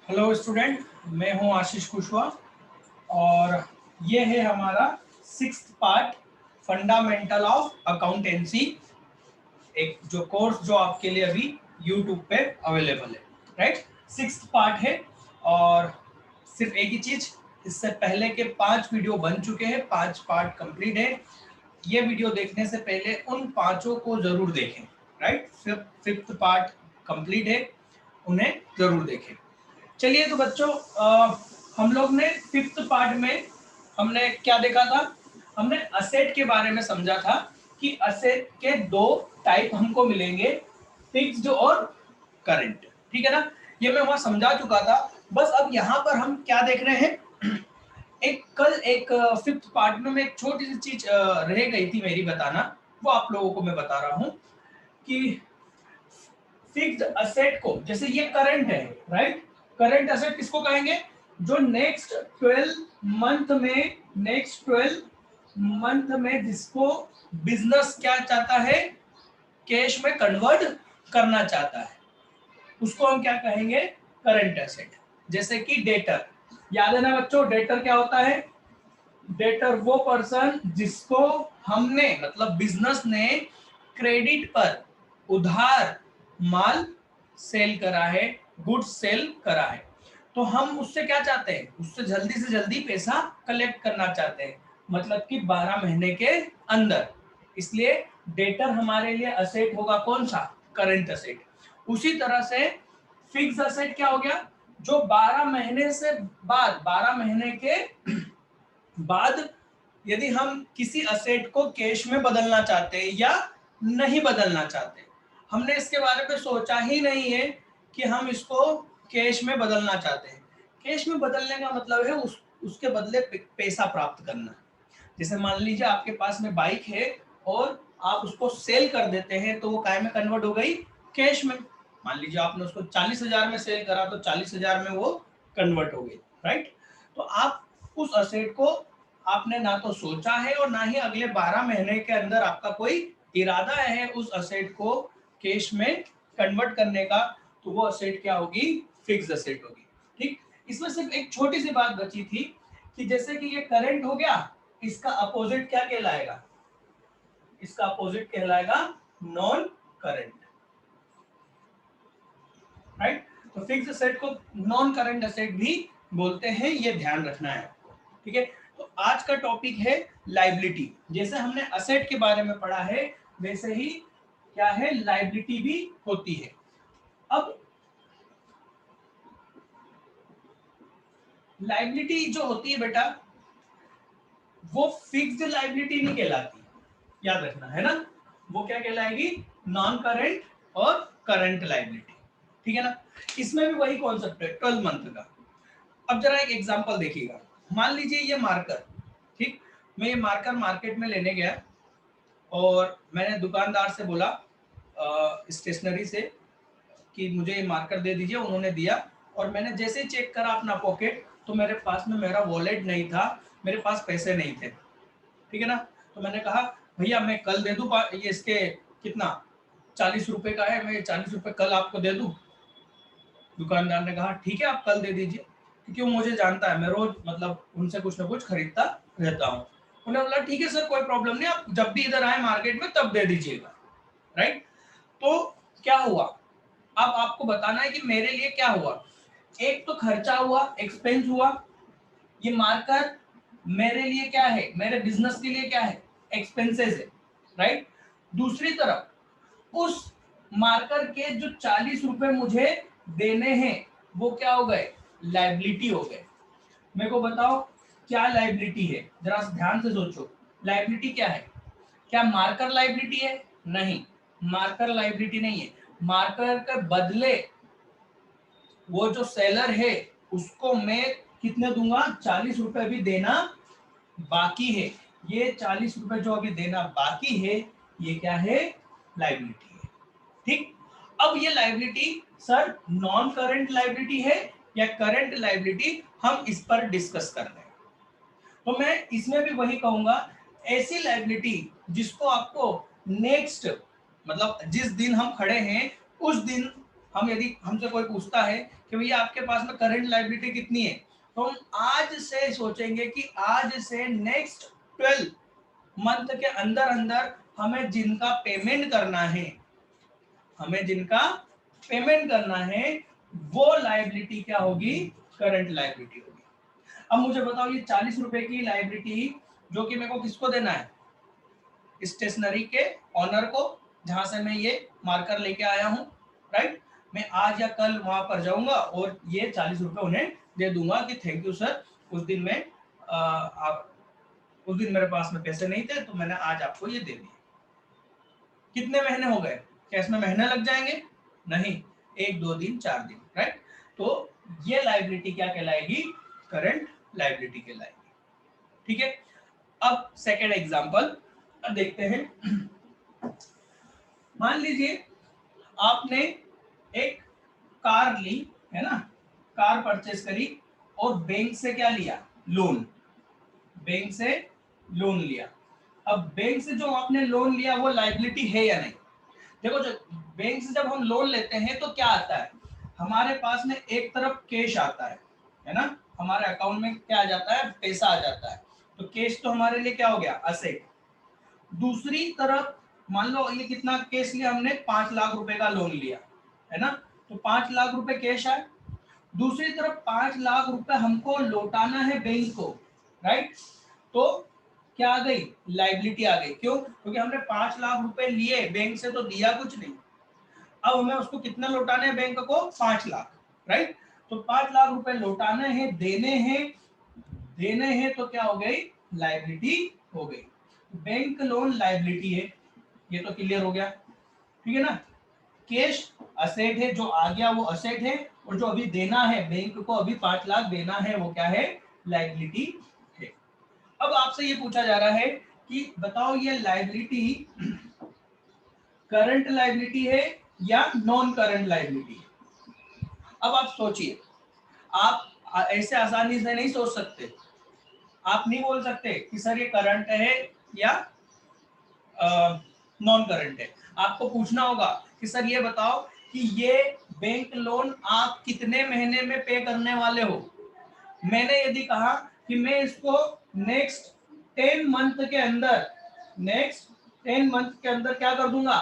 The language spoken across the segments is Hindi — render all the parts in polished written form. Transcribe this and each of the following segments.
हेलो स्टूडेंट, मैं हूं आशीष कुशवाहा और ये है हमारा 6th part fundamental of accountancy, एक जो कोर्स जो आपके लिए अभी यूट्यूब पे अवेलेबल है। राइट, 6th पार्ट है और सिर्फ एक ही चीज, इससे पहले के 5 वीडियो बन चुके हैं, 5 पार्ट कंप्लीट है। ये वीडियो देखने से पहले उन 5 को जरूर देखें। राइट, 5th पार्ट कंप्लीट है, उन्हें जरूर देखें। चलिए तो बच्चों, हम लोग ने 5th पार्ट में हमने क्या देखा था? हमने असेट के बारे में समझा था कि असेट के 2 टाइप हमको मिलेंगे, फिक्स्ड और करंट। ठीक है ना, ये मैं वहां समझा चुका था। बस अब यहाँ पर हम क्या देख रहे हैं, एक 5th पार्ट में एक छोटी सी चीज रह गई थी मेरी बताना, वो आप लोगों को मैं बता रहा हूँ कि फिक्स्ड असेट को, जैसे ये करंट है, राइट, करंट असेट किसको कहेंगे? जो नेक्स्ट 12 मंथ में जिसको बिजनेस क्या चाहता है, कैश में कन्वर्ट करना चाहता है, उसको हम क्या कहेंगे? Current asset. जैसे कि डेटर, याद है ना बच्चों, डेटर क्या होता है? डेटर वो पर्सन जिसको हमने, मतलब बिजनेस ने क्रेडिट पर, उधार माल सेल करा है, गुड्स सेल करा है, तो हम उससे क्या चाहते हैं? उससे जल्दी से जल्दी पैसा कलेक्ट करना चाहते हैं, मतलब कि 12 महीने के अंदर। इसलिए डेटर हमारे लिए असेट होगा कौन सा? Current asset. उसी तरह से फिक्स असेट क्या हो गया? जो 12 महीने से बाद, 12 महीने के बाद यदि हम किसी असेट को कैश में बदलना चाहते हैं या नहीं बदलना चाहते, हमने इसके बारे में सोचा ही नहीं है कि हम इसको कैश में बदलना चाहते हैं। कैश में बदलने का मतलब है उसके बदले पैसा प्राप्त करना। जैसे मान लीजिए आपके पास में बाइक है और आप उसको सेल कर देते हैं, तो वो काय में कन्वर्ट हो गई? कैश में। मान लीजिए आपने उसको 40,000 में सेल करा, तो 40,000 में वो कन्वर्ट हो गई। राइट, तो आप उस असेट को आपने ना तो सोचा है और ना ही अगले 12 महीने के अंदर आपका कोई इरादा है उस असेट को कैश में कन्वर्ट करने का, तो वो असेट क्या होगी? फिक्स्ड असेट होगी। ठीक, इसमें सिर्फ एक छोटी सी बात बची थी कि जैसे कि ये करंट हो गया, इसका अपोजिट क्या कहलाएगा? इसका अपोजिट कहलाएगा नॉन करंट। राइट, तो फिक्स्ड असेट को नॉन करंट असेट भी बोलते हैं, ये ध्यान रखना है आपको। ठीक है, तो आज का टॉपिक है लायबिलिटी। जैसे हमने असेट के बारे में पढ़ा है, वैसे ही क्या है, लायबिलिटी भी होती है। अब लायबिलिटी जो होती है बेटा, वो फिक्स्ड लायबिलिटी नहीं कहलाती, याद रखना है ना। वो क्या कहलाएगी? नॉन करंट और करंट लायबिलिटी। ठीक है ना, इसमें भी वही कॉन्सेप्ट है 12 मंथ का। अब जरा एक एग्जांपल देखिएगा। मान लीजिए ये मार्कर, ठीक, मैं ये मार्कर मार्केट में लेने गया और मैंने दुकानदार से बोला, स्टेशनरी से, कि मुझे ये मार्कर दे दीजिए। उन्होंने दिया और मैंने जैसे चेक करा अपना पॉकेट, तो मेरे पास में मेरा वॉलेट नहीं था, मेरे पास पैसे नहीं थे। ठीक है ना, तो मैंने कहा भैया मैं कल दे दूं, ये इसके कितना 40 रुपए का है, मैं 40 रुपए कल आपको दे दूं। दुकानदार ने कहा ठीक है आप कल दे दीजिए, क्योंकि वो मुझे जानता है, मैं रोज मतलब उनसे कुछ ना कुछ खरीदता रहता हूँ। उन्होंने बोला ठीक है सर, कोई प्रॉब्लम नहीं, आप जब भी इधर आए मार्केट में तब दे दीजिएगा। राइट, तो क्या हुआ? अब आपको बताना है कि मेरे लिए क्या हुआ। एक तो खर्चा हुआ, एक्सपेंस हुआ, ये मार्कर मेरे लिए क्या है, मेरे बिजनेस के लिए क्या है, एक्सपेंसेस है। राइट, दूसरी तरफ उस मार्कर के जो 40 रुपए मुझे देने हैं, वो क्या हो गए? लायबिलिटी हो गए। मेरे को बताओ क्या लायबिलिटी है, जरा ध्यान से सोचो। लायबिलिटी क्या है? क्या मार्कर लायबिलिटी है? नहीं, मार्कर लायबिलिटी नहीं है। मार्कर के बदले वो जो सेलर है उसको मैं कितने दूंगा? 40 रुपए भी देना बाकी है। ये 40 रुपए जो अभी देना बाकी है, ये क्या है? लायबिलिटी है। ठीक, अब ये liability sir non current liability है या करंट लायबिलिटी, हम इस पर डिस्कस कर रहे हैं। तो मैं इसमें भी वही कहूंगा, ऐसी लायबिलिटी जिसको आपको नेक्स्ट, मतलब जिस दिन हम खड़े हैं उस दिन हम यदि हमसे कोई पूछता है कि भैया आपके पास में करंट लायबिलिटी कितनी है, तो हम आज से सोचेंगे कि आज से नेक्स्ट 12 मंथ के अंदर अंदर हमें जिनका पेमेंट करना है, हमें जिनका पेमेंट करना है, वो लायबिलिटी क्या होगी, करंट लायबिलिटी होगी। अब मुझे बताओ ये 40 रुपए की लायबिलिटी जो कि मेरे को किसको देना है, स्टेशनरी के ऑनर को, जहां से मैं ये मार्कर लेके आया हूं, राइट। मैं आज या कल वहां पर जाऊंगा और ये 40 रुपए उन्हें दे दूंगा कि थैंक यू सर, उस दिन में उस दिन मेरे पास में पैसे नहीं थे तो मैंने आज आपको ये दे दिए। कितने महीने हो गए, क्या इसमें महीने लग जाएंगे, नहीं, 1 2 दिन 4 दिन, राइट। तो ये लायबिलिटी क्या कहलाएगी, करंट लायबिलिटी कहलाएगी, ठीक है। अब सेकेंड एग्जांपल देखते हैं। मान लीजिए आपने एक कार ली है ना, कार परचेस करी और बैंक से क्या लिया, लोन, बैंक से लोन लिया। अब बैंक से जो आपने लोन लिया वो लायबिलिटी है या नहीं। देखो जो बैंक से जब हम लोन लेते हैं तो क्या आता है, हमारे पास में एक तरफ कैश आता है ना, हमारे अकाउंट में क्या आ जाता है, पैसा आ जाता है। तो कैश तो हमारे लिए क्या हो गया, असेट। दूसरी तरफ मान लो ये कितना कैश लिया हमने, 5 लाख रुपए का लोन लिया है ना, तो 5 लाख रुपए कैश है। दूसरी तरफ 5 लाख रुपए हमको लौटाना है बैंक को, राइट। तो क्या आ गई, लायबिलिटी आ गई। क्यों, क्योंकि हमने 5 लाख रुपए लिए बैंक से तो दिया कुछ नहीं, अब हमें उसको कितना लौटाने हैं बैंक को, 5 लाख, राइट। तो 5 लाख रुपए लौटाने हैं, देने हैं तो क्या हो गई, लायबिलिटी हो गई। बैंक लोन लायबिलिटी है, ये तो क्लियर हो गया, ठीक है ना। कैश असेट है, जो आ गया वो असेट है, और जो अभी देना है बैंक को, अभी 5 लाख देना है, वो क्या है, लायबिलिटी है। अब आपसे ये पूछा जा रहा है कि बताओ ये लायबिलिटी करंट लायबिलिटी है या नॉन करंट लायबिलिटी है। अब आप सोचिए, आप ऐसे आसानी से नहीं सोच सकते, आप नहीं बोल सकते कि सर ये करंट है या नॉन करंट है। आपको पूछना होगा कि सर ये बताओ कि ये बैंक लोन आप कितने महीने में पे करने वाले हो। मैंने यदि कहा कि मैं इसको नेक्स्ट 10 मंथ के अंदर, नेक्स्ट 10 मंथ के अंदर क्या कर दूंगा,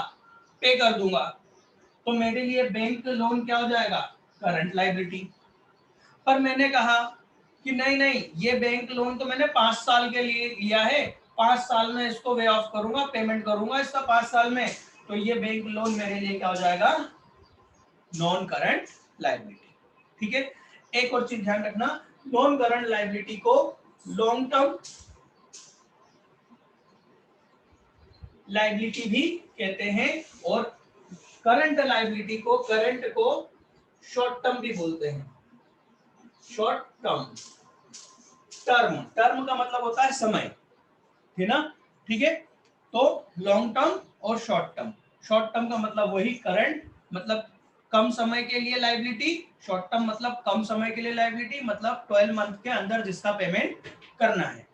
पे कर दूंगा, तो मेरे लिए बैंक लोन क्या हो जाएगा, करंट लायबिलिटी। पर मैंने कहा कि नहीं नहीं, ये बैंक लोन तो मैंने 5 साल के लिए लिया है, 5 साल में इसको वे ऑफ करूंगा, पेमेंट करूंगा इसका 5 साल में, तो ये बैंक लोन मेरे लिए क्या हो जाएगा, नॉन करंट लायबिलिटी, ठीक है। एक और चीज ध्यान रखना, नॉन करंट लायबिलिटी को लॉन्ग टर्म लायबिलिटी भी कहते हैं, और करंट लायबिलिटी को, करंट को शॉर्ट टर्म भी बोलते हैं। शॉर्ट टर्म, टर्म, टर्म का मतलब होता है समय, है ना, ठीक है। तो लॉन्ग टर्म और शॉर्ट टर्म, शॉर्ट टर्म का मतलब वही करंट, मतलब कम समय के लिए लायबिलिटी, शॉर्ट टर्म मतलब कम समय के लिए लायबिलिटी, मतलब 12 मंथ के अंदर जिसका पेमेंट करना है,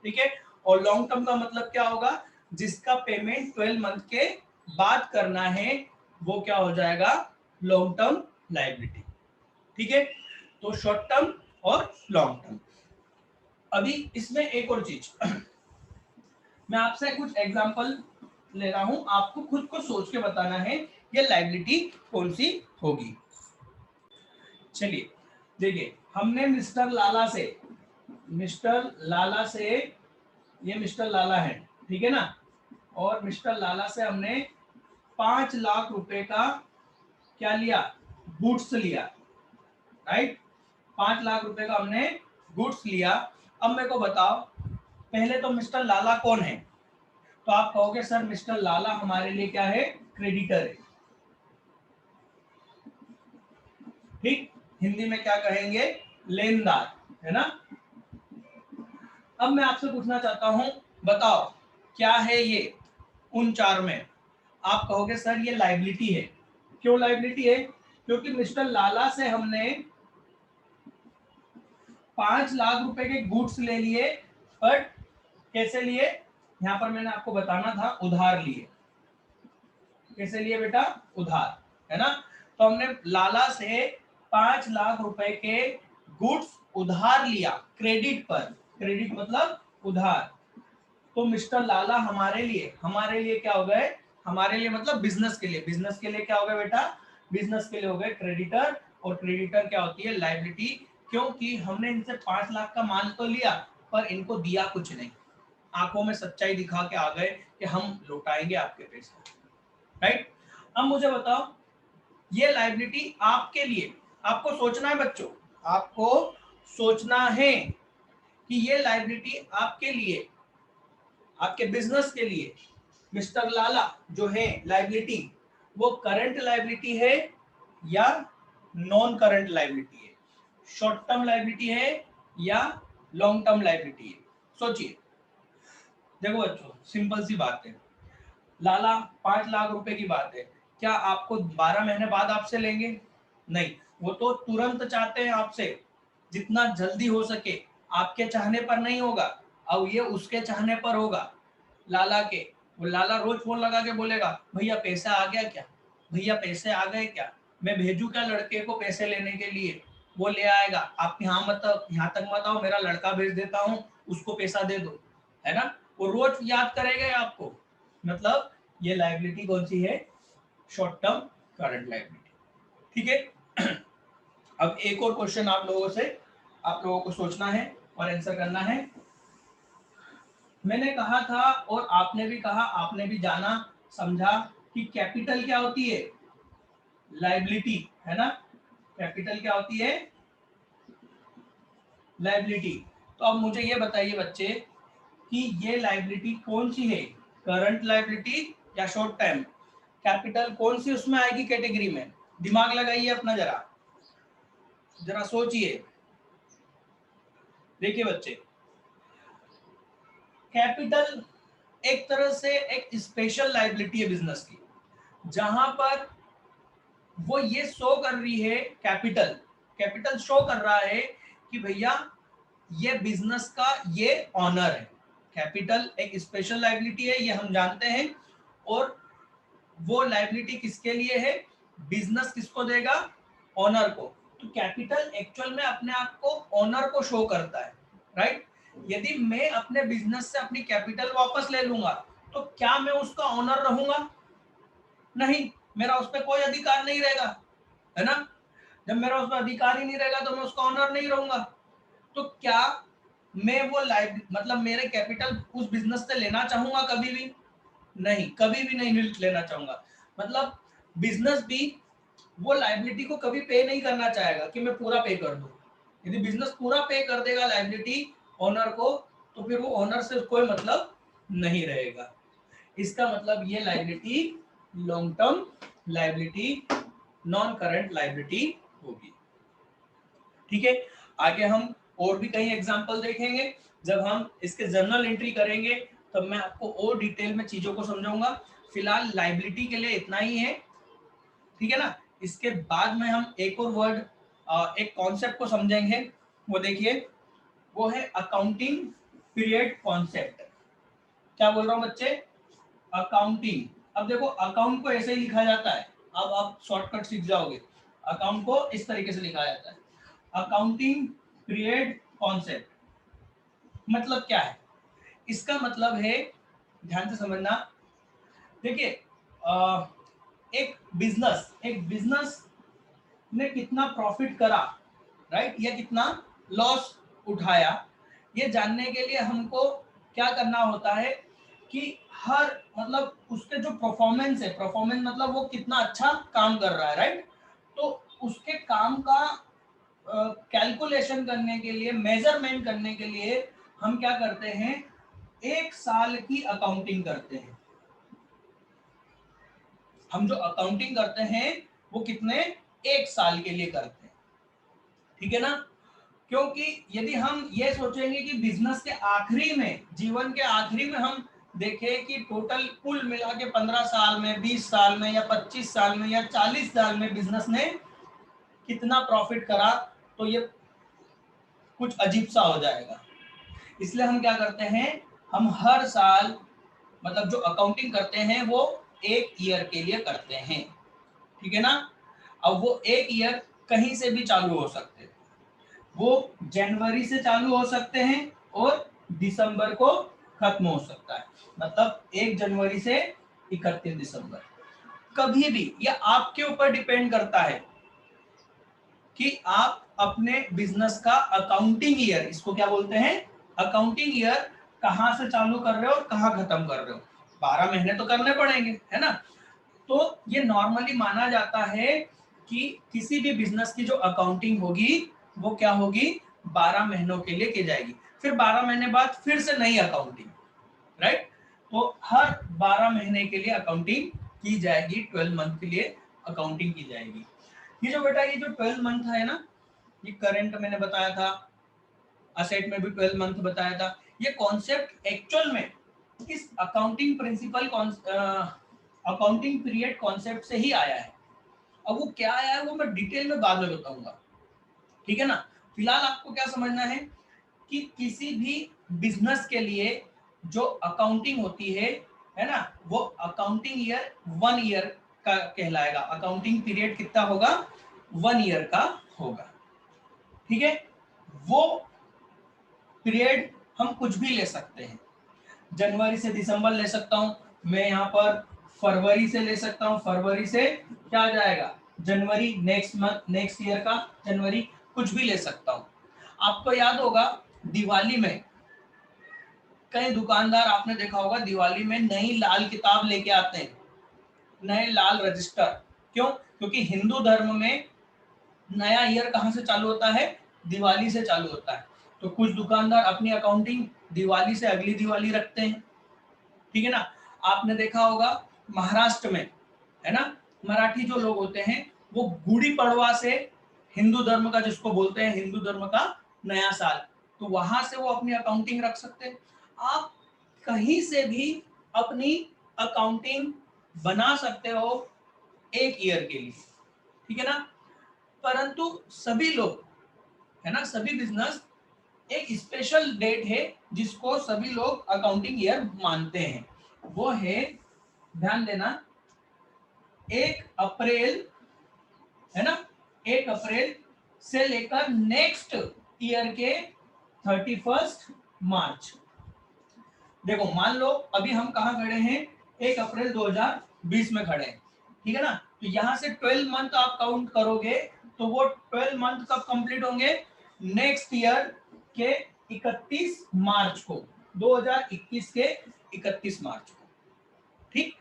ठीक है। और लॉन्ग टर्म का मतलब क्या होगा, जिसका पेमेंट 12 मंथ के बाद करना है, वो क्या हो जाएगा, लॉन्ग टर्म लायबिलिटी, ठीक है। तो शॉर्ट टर्म और लॉन्ग टर्म। अभी इसमें एक और चीज मैं आपसे कुछ एग्जांपल ले रहा हूं, आपको खुद को सोच के बताना है ये लायबिलिटी कौन सी होगी। चलिए देखिए, हमने मिस्टर लाला से, ये मिस्टर लाला है, ठीक है ना, और मिस्टर लाला से हमने 5 लाख रुपए का क्या लिया, गुड्स लिया, राइट। 5 लाख रुपए का हमने गुड्स लिया। अब मेरे को बताओ, पहले तो मिस्टर लाला कौन है, तो आप कहोगे सर मिस्टर लाला हमारे लिए क्या है, क्रेडिटर है, ठीक। हिंदी में क्या कहेंगे, लेनदार, है ना। अब मैं आपसे पूछना चाहता हूं, बताओ क्या है ये उन चार में। आप कहोगे सर ये लायबिलिटी है। क्यों लायबिलिटी है, क्योंकि मिस्टर लाला से हमने 5 लाख रुपए के गुड्स ले लिए, बट कैसे लिए, यहां पर मैंने आपको बताना था, उधार लिए। कैसे लिए बेटा, उधार, है ना। तो हमने लाला से 5 लाख रुपए के गुड्स उधार लिया क्रेडिट पर, क्रेडिट मतलब उधार। तो मिस्टर लाला हमारे लिए क्या हो गए, हमारे लिए मतलब बिजनेस के लिए, बिजनेस के लिए क्या हो गया बेटा, बिजनेस के लिए हो गए क्रेडिटर। और क्रेडिटर क्या होती है, लायबिलिटी, क्योंकि हमने इनसे 5 लाख का माल तो लिया पर इनको दिया कुछ नहीं, आंखों में सच्चाई दिखा के आ गए कि हम लौटाएंगे आपके पैसे, राइट। अब मुझे बताओ, ये लायबिलिटी आपके लिए, आपको सोचना है बच्चों, आपको सोचना है कि ये लायबिलिटी आपके लिए, आपके बिजनेस के लिए मिस्टर लाला जो है लायबिलिटी, वो करंट लायबिलिटी है या नॉन करंट लायबिलिटी है, शॉर्ट टर्म लायबिलिटी है या लॉन्ग टर्म लायबिलिटी है। सोचिए, देखो बच्चों सिंपल सी बात है, लाला 5 लाख रुपए की बात है, क्या आपको 12 महीने बाद आपसे लेंगे? नहीं, वो तो तुरंत चाहते हैं आपसे, जितना जल्दी हो सके। आपके चाहने पर नहीं होगा, अब ये उसके चाहने पर होगा, लाला के। वो लाला रोज फोन लगा के बोलेगा, भैया पैसा आ गया क्या, भैया पैसे आ गए क्या, मैं भेजू क्या लड़के को पैसे लेने के लिए, वो ले आएगा। आप यहाँ तक मत आओ, मेरा लड़का भेज देता हूँ, उसको पैसा दे दो, है ना। वो रोज याद करेगा आपको। मतलब ये लायबिलिटी कौन सी है, शॉर्ट टर्म करंट लायबिलिटी, ठीक है। अब एक और क्वेश्चन आप लोगों को सोचना है और आंसर करना है। मैंने कहा था और आपने भी कहा, आपने भी जाना समझा कि कैपिटल क्या होती है, लायबिलिटी, है ना। कैपिटल क्या होती है, लायबिलिटी। तो अब मुझे ये बताइए बच्चे कि ये लायबिलिटी कौन सी है, करंट लायबिलिटी या शॉर्ट टाइम। कैपिटल कौन सी उसमें आएगी कैटेगरी में, दिमाग लगाइए अपना, जरा जरा सोचिए। देखिए बच्चे, कैपिटल एक तरह से एक स्पेशल लायबिलिटी है बिजनेस की, जहां पर वो ये शो कर रही है, कैपिटल कैपिटल शो कर रहा है कि भैया ये बिजनेस का ये ऑनर है। कैपिटल एक स्पेशल लायबिलिटी है, ये हम जानते हैं। और वो लायबिलिटी किसके लिए है, बिजनेस किसको देगा, ऑनर को। तो कैपिटल एक्चुअल में अपने आप को ऑनर को शो करता है, राइट। यदि मैं अपने बिजनेस से अपनी कैपिटल वापस ले लूंगा तो क्या मैं उसका ऑनर रहूंगा, नहीं, मेरा उस पर कोई अधिकार नहीं रहेगा, है ना। जब मेरा उस पर अधिकार ही नहीं रहेगा तो मैं उसका ऑनर नहीं रहूंगा। तो क्या मैं वो मतलब मेरे कैपिटल उस बिजनेस से लेना चाहूंगा, कभी भी नहीं, कभी भी नहीं लेना चाहूंगा। मतलब बिजनेस भी वो लायबिलिटी को कभी पे नहीं करना चाहेगा कि मैं पूरा पे कर दूं। यदि बिजनेस पूरा पे कर देगा लायबिलिटी ओनर को, तो फिर वो ओनर से कोई मतलब नहीं रहेगा। इसका मतलब ये liability long term liability, non current liability होगी, ठीक है। आगे हम और भी कई एग्जांपल देखेंगे। जब हम इसके जर्नल एंट्री करेंगे तब मैं आपको और डिटेल में चीजों को समझाऊंगा। फिलहाल लायबिलिटी के लिए इतना ही है, ठीक है ना। इसके बाद में हम एक और वर्ड, एक कॉन्सेप्ट को समझेंगे। वो देखिए, वो है अकाउंटिंग पीरियड कॉन्सेप्ट। क्या बोल रहा हूँ बच्चे, अकाउंटिंग। अब देखो अकाउंट को ऐसे ही लिखा जाता है, अब आप शॉर्टकट सीख जाओगे। अकाउंट को इस तरीके से लिखा जाता है, अकाउंटिंग पीरियड कॉन्सेप्ट। मतलब क्या है, इसका मतलब है, ध्यान से समझना। देखिए एक बिजनेस ने कितना प्रॉफिट करा, राइट, या कितना लॉस उठाया, ये जानने के लिए हमको क्या करना होता है कि हर मतलब उसके जो परफॉर्मेंस है, परफॉर्मेंस मतलब वो कितना अच्छा काम कर रहा है, राइट। तो उसके काम का कैलकुलेशन करने के लिए, मेजरमेंट करने के लिए हम क्या करते हैं, एक साल की अकाउंटिंग करते हैं। हम जो अकाउंटिंग करते हैं वो कितने, एक साल के लिए करते हैं, ठीक है ना। क्योंकि यदि हम ये सोचेंगे कि बिजनेस के आखिरी में, जीवन के आखिरी में हम देखें कि टोटल कुल मिला के 15 साल में, 20 साल में या 25 साल में या 40 साल में बिजनेस ने कितना प्रॉफिट करा, तो ये कुछ अजीब सा हो जाएगा। इसलिए हम क्या करते हैं, हम हर साल मतलब जो अकाउंटिंग करते हैं वो एक ईयर के लिए करते हैं, ठीक है ना। अब वो एक ईयर कहीं से भी चालू हो सकते हैं, वो जनवरी से चालू हो सकते हैं और दिसंबर को खत्म हो सकता है, मतलब 1 जनवरी से 31 दिसंबर कभी भी। या आपके ऊपर डिपेंड करता है कि आप अपने बिजनेस का अकाउंटिंग ईयर, इसको क्या बोलते हैं, अकाउंटिंग ईयर, कहां से चालू कर रहे हो और कहां खत्म कर रहे हो। 12 महीने तो करने पड़ेंगे, है ना। तो ये नॉर्मली माना जाता है कि किसी भी बिजनेस की जो अकाउंटिंग होगी वो क्या होगी, 12 महीनों के लिए की जाएगी, फिर 12 महीने बाद फिर से नई अकाउंटिंग, राइट। तो हर 12 महीने के लिए अकाउंटिंग की जाएगी, 12 मंथ के लिए अकाउंटिंग की जाएगी। ये जो बेटा, ये जो 12 मंथ है ना, ये करंट मैंने बताया था, असेट में भी 12 मंथ बताया था। ये कॉन्सेप्ट एक्चुअल में इस accounting principle accounting period concept से ही आया है। अब वो क्या आया है वो मैं डिटेल में बाद में बताऊंगा, ठीक है ना। फिलहाल आपको क्या समझना है कि किसी भी बिजनेस के लिए जो अकाउंटिंग होती है ना, वो अकाउंटिंग ईयर 1 ईयर का कहलाएगा। अकाउंटिंग पीरियड कितना होगा, 1 ईयर का होगा, ठीक है। वो पीरियड हम कुछ भी ले सकते हैं, जनवरी से दिसंबर ले सकता हूं मैं, यहाँ पर फरवरी से ले सकता हूँ, फरवरी से क्या आ जाएगा, जनवरी, नेक्स्ट मंथ, नेक्स्ट ईयर का जनवरी, कुछ भी ले सकता हूँ। आपको याद होगा दिवाली में कई दुकानदार, आपने देखा होगा दिवाली में नई लाल किताब लेके आते हैं, नए लाल रजिस्टर। क्यों? क्योंकि हिंदू धर्म में नया ईयर कहां से चालू होता है, दिवाली से चालू होता है। तो कुछ दुकानदार अपनी अकाउंटिंग दिवाली से अगली दिवाली रखते हैं, ठीक है ना। आपने देखा होगा महाराष्ट्र में, है ना, मराठी जो लोग होते हैं वो गुड़ी पड़वा से, हिंदू धर्म का जिसको बोलते हैं हिंदू धर्म का नया साल, तो वहां से वो अपनी अकाउंटिंग रख सकते हैं। आप कहीं से भी अपनी अकाउंटिंग बना सकते हो एक ईयर के लिए, ठीक है ना। परंतु सभी लोग, है ना, सभी बिजनेस एक स्पेशल डेट है जिसको सभी लोग अकाउंटिंग ईयर मानते हैं, वो है, ध्यान देना, 1 अप्रैल, है ना, 1 अप्रैल से लेकर नेक्स्ट ईयर के 31 मार्च। देखो मान लो अभी हम कहाँ खड़े हैं, 1 अप्रैल 2020 में खड़े हैं, ठीक है ना। तो यहाँ से 12 मंथ आप काउंट करोगे तो वो 12 मंथ कब कंप्लीट होंगे, नेक्स्ट ईयर के 31 मार्च को, 2021 के 31 मार्च को, ठीक।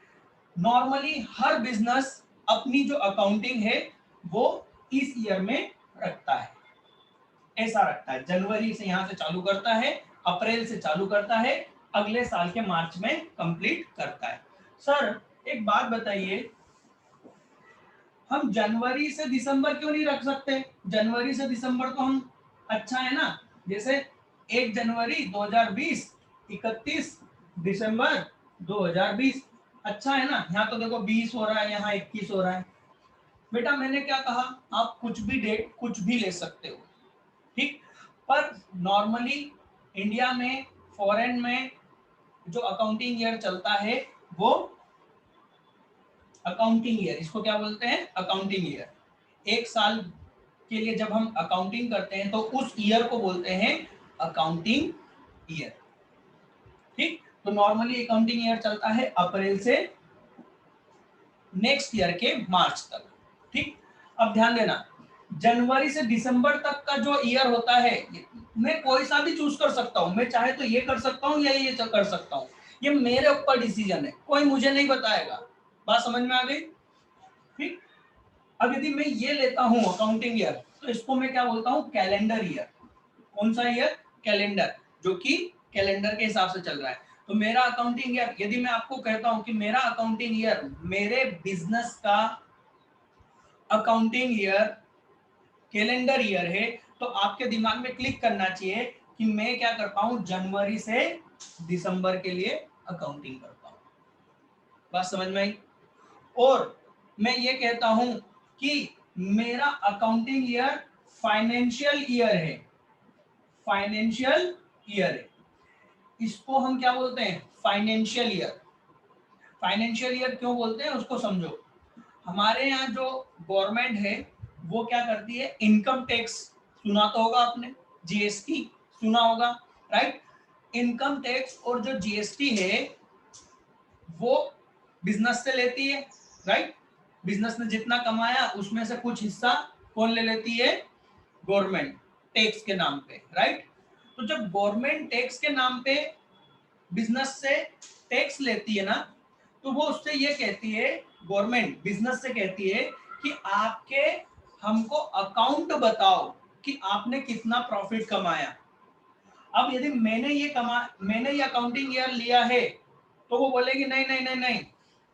नॉर्मली हर बिजनेस अपनी जो अकाउंटिंग है वो इस ईयर में रखता है, ऐसा रखता है। जनवरी से यहाँ से चालू करता है, अप्रैल से चालू करता है, अगले साल के मार्च में कंप्लीट करता है। सर एक बात बताइए, हम जनवरी से दिसंबर क्यों नहीं रख सकते, जनवरी से दिसंबर तो हम, अच्छा है ना, जैसे 1 जनवरी 2020, 31 दिसंबर 2020, अच्छा है ना। यहाँ तो देखो 20 हो रहा है, यहाँ 21 हो रहा है। बेटा मैंने क्या कहा, आप कुछ भी डेट कुछ भी ले सकते हो, ठीक। पर नॉर्मली इंडिया में, फॉरेन में जो अकाउंटिंग ईयर चलता है वो अकाउंटिंग ईयर, इसको क्या बोलते हैं, अकाउंटिंग ईयर। एक साल के लिए जब हम अकाउंटिंग करते हैं तो उस ईयर को बोलते हैं अकाउंटिंग ईयर, ठीक। तो नॉर्मली अकाउंटिंग ईयर चलता है अप्रैल से नेक्स्ट ईयर के मार्च तक, ठीक। अब ध्यान देना, जनवरी से दिसंबर तक का जो ईयर होता है मैं कोई सा भी चूज कर सकता हूँ, मैं चाहे तो ये कर सकता हूँ या ये कर सकता हूँ, ये मेरे ऊपर डिसीजन है, कोई मुझे नहीं बताएगा। बात समझ में आ गई, ठीक। अब यदि मैं ये लेता हूँ अकाउंटिंग ईयर तो इसको मैं क्या बोलता हूँ, कैलेंडर ईयर। कौन सा ईयर, कैलेंडर, जो कि कैलेंडर के हिसाब से चल रहा है। तो मेरा अकाउंटिंग ईयर, यदि मैं आपको कहता हूं कि मेरा अकाउंटिंग ईयर मेरे बिजनेस का अकाउंटिंग ईयर कैलेंडर ईयर है, तो आपके दिमाग में क्लिक करना चाहिए कि मैं क्या करता हूं, जनवरी से दिसंबर के लिए अकाउंटिंग करता हूं। बात समझ में आई। और मैं ये कहता हूं कि मेरा अकाउंटिंग ईयर फाइनेंशियल ईयर है, फाइनेंशियल ईयर है, इसको हम क्या बोलते हैं, फाइनेंशियल ईयर। फाइनेंशियल ईयर क्यों बोलते हैं उसको समझो। हमारे यहाँ जो गवर्नमेंट है वो क्या करती है, इनकम टैक्स सुना तो होगा आपने, जीएसटी सुना होगा, राइट। इनकम टैक्स और जो जीएसटी है वो बिजनेस से लेती है, राइट। बिजनेस ने जितना कमाया उसमें से कुछ हिस्सा कौन ले लेती है, गवर्नमेंट, टैक्स के नाम पे, राइट। तो जब गवर्नमेंट टैक्स के नाम पे बिजनेस से टैक्स लेती है ना, तो वो उससे ये कहती है, गवर्नमेंट बिजनेस से कहती है कि आपके हमको अकाउंट बताओ कि आपने कितना प्रॉफिट कमाया। अब यदि मैंने ये अकाउंटिंग ईयर लिया है, तो वो बोलेगी नहीं नहीं नहीं नहीं,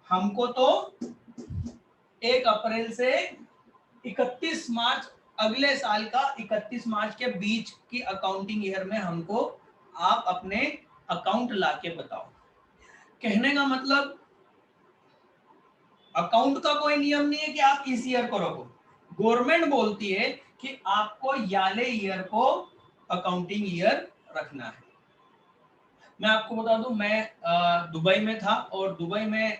हमको तो 1 अप्रैल से 31 मार्च अगले साल का 31 मार्च के बीच की अकाउंटिंग ईयर में हमको आप अपने अकाउंट लाके बताओ। कहने का मतलब अकाउंट का कोई नियम नहीं है कि आप इस ईयर को रखो, गवर्नमेंट बोलती है कि आपको याले ईयर को अकाउंटिंग ईयर रखना है। मैं आपको बता दूं, मैं दुबई में था और दुबई में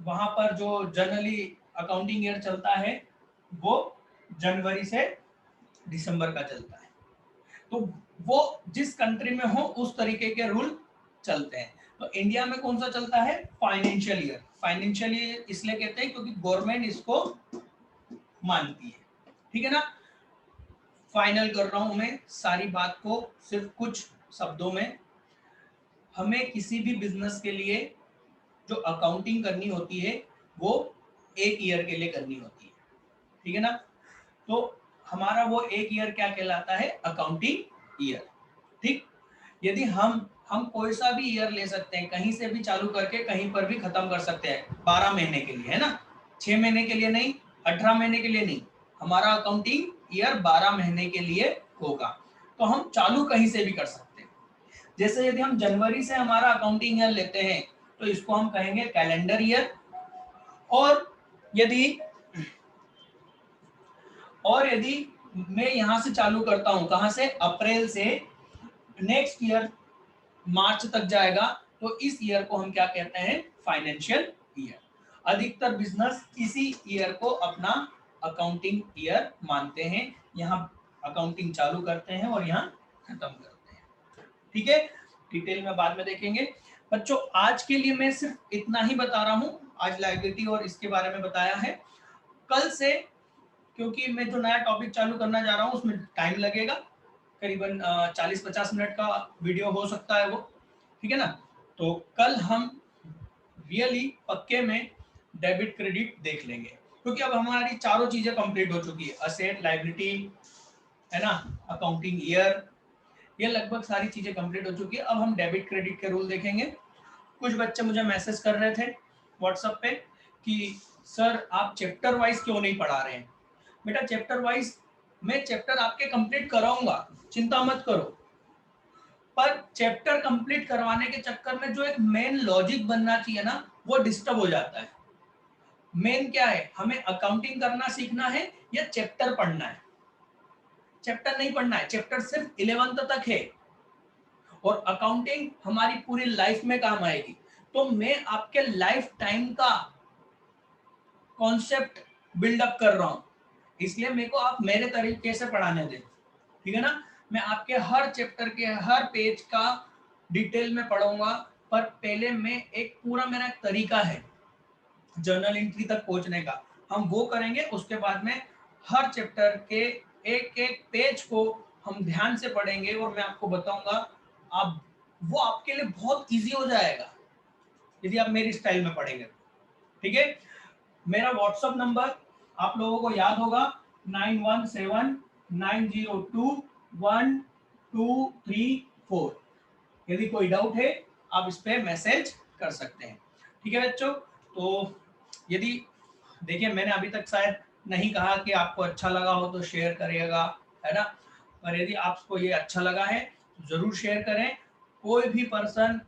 वहां पर जो जनरली अकाउंटिंग ईयर चलता है वो जनवरी से दिसंबर का चलता है। तो वो जिस कंट्री में हो उस तरीके के रूल चलते हैं। तो इंडिया में कौन सा चलता है, फाइनेंशियल ईयर। फाइनेंशियल ईयर इसलिए कहते हैं क्योंकि गवर्नमेंट इसको मानती है, ठीक है ना। फाइनल कर रहा हूं मैं सारी बात को सिर्फ कुछ शब्दों में। हमें किसी भी बिजनेस के लिए जो अकाउंटिंग करनी होती है वो 1 ईयर के लिए करनी होती है, ठीक है ना। तो हमारा वो 1 ईयर क्या कहलाता है, अकाउंटिंग ईयर, ठीक। यदि हम कोई सा भी ईयर ले सकते हैं, कहीं से भी चालू करके कहीं पर भी खत्म कर सकते हैं, 12 महीने के लिए, है ना। 6 महीने के लिए नहीं, 18 महीने के लिए नहीं, हमारा अकाउंटिंग ईयर 12 महीने के लिए होगा। तो हम चालू कहीं से भी कर सकते हैं। जैसे यदि हम जनवरी से हमारा अकाउंटिंग ईयर लेते हैं तो इसको हम कहेंगे कैलेंडर ईयर। और यदि मैं यहां से चालू करता हूं, कहां से, अप्रैल से नेक्स्ट ईयर मार्च तक जाएगा, तो इस ईयर को हम क्या कहते हैं, फाइनेंशियल ईयर। अधिकतर बिजनेस इसी ईयर को अपना अकाउंटिंग ईयर मानते हैं, यहाँ अकाउंटिंग चालू करते हैं और यहाँ खत्म करते हैं, ठीक है। डिटेल में बाद में देखेंगे बच्चों। आज के लिए मैं सिर्फ इतना ही बता रहा हूँ, आज लायबिलिटी और इसके बारे में बताया है। कल से, क्योंकि मैं जो नया टॉपिक चालू करना जा रहा हूँ उसमें टाइम लगेगा, करीबन 40-50 मिनट का वीडियो हो सकता है वो, ठीक है ना। तो कल हम रियली पक्के में डेबिट क्रेडिट देख लेंगे, क्योंकि अब हमारी चारों चीजें कंप्लीट हो चुकी है, असेट, लायबिलिटी, है ना, अकाउंटिंग ईयर, ये लगभग सारी चीजें कंप्लीट हो चुकी है। अब हम डेबिट क्रेडिट के रूल देखेंगे। कुछ बच्चे मुझे मैसेज कर रहे थे व्हाट्सएप पे कि सर आप चैप्टर वाइज क्यों नहीं पढ़ा रहे हैं। बेटा चैप्टर वाइज मैं चैप्टर आपके कंप्लीट कराऊंगा, चिंता मत करो, पर चैप्टर कंप्लीट करवाने के चक्कर में जो एक मेन लॉजिक बनना चाहिए ना, वो डिस्टर्ब हो जाता है। मेन क्या है, हमें अकाउंटिंग करना सीखना है या चैप्टर पढ़ना है। चैप्टर नहीं पढ़ना है, चैप्टर सिर्फ 11th तक है और अकाउंटिंग हमारी पूरी लाइफ में काम आएगी। तो मैं आपके लाइफ टाइम का कॉन्सेप्ट बिल्डअप कर रहा हूं, इसलिए मेरे को आप मेरे तरीके से पढ़ाने दें, ठीक है ना। मैं आपके हर चैप्टर के हर पेज का डिटेल में पढ़ूंगा, पर पहले मैं एक पूरा मेरा एक तरीका है जर्नल एंट्री तक पहुंचने का, हम वो करेंगे। उसके बाद में हर चैप्टर के एक एक पेज को हम ध्यान से पढ़ेंगे और मैं आपको बताऊंगा, आप वो आपके लिए बहुत इजी हो जाएगा यदि आप मेरी स्टाइल में पढ़ेंगे, ठीक है। मेरा व्हाट्सएप नंबर आप लोगों को याद होगा, 9179021234। यदि कोई डाउट है आप इस पे मैसेज कर सकते हैं, ठीक है बच्चों। तो यदि देखिए मैंने अभी तक शायद नहीं कहा कि आपको अच्छा लगा हो तो शेयर करिएगा, है ना। पर यदि आपको ये अच्छा लगा है तो जरूर शेयर करें। कोई भी पर्सन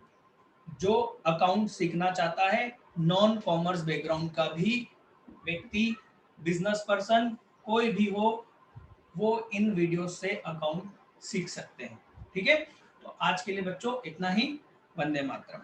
जो अकाउंट सीखना चाहता है, नॉन कॉमर्स बैकग्राउंड का भी व्यक्ति, बिजनेस पर्सन, कोई भी हो, वो इन वीडियो से अकाउंट सीख सकते हैं, ठीक है। तो आज के लिए बच्चों इतना ही। वंदे मातरम।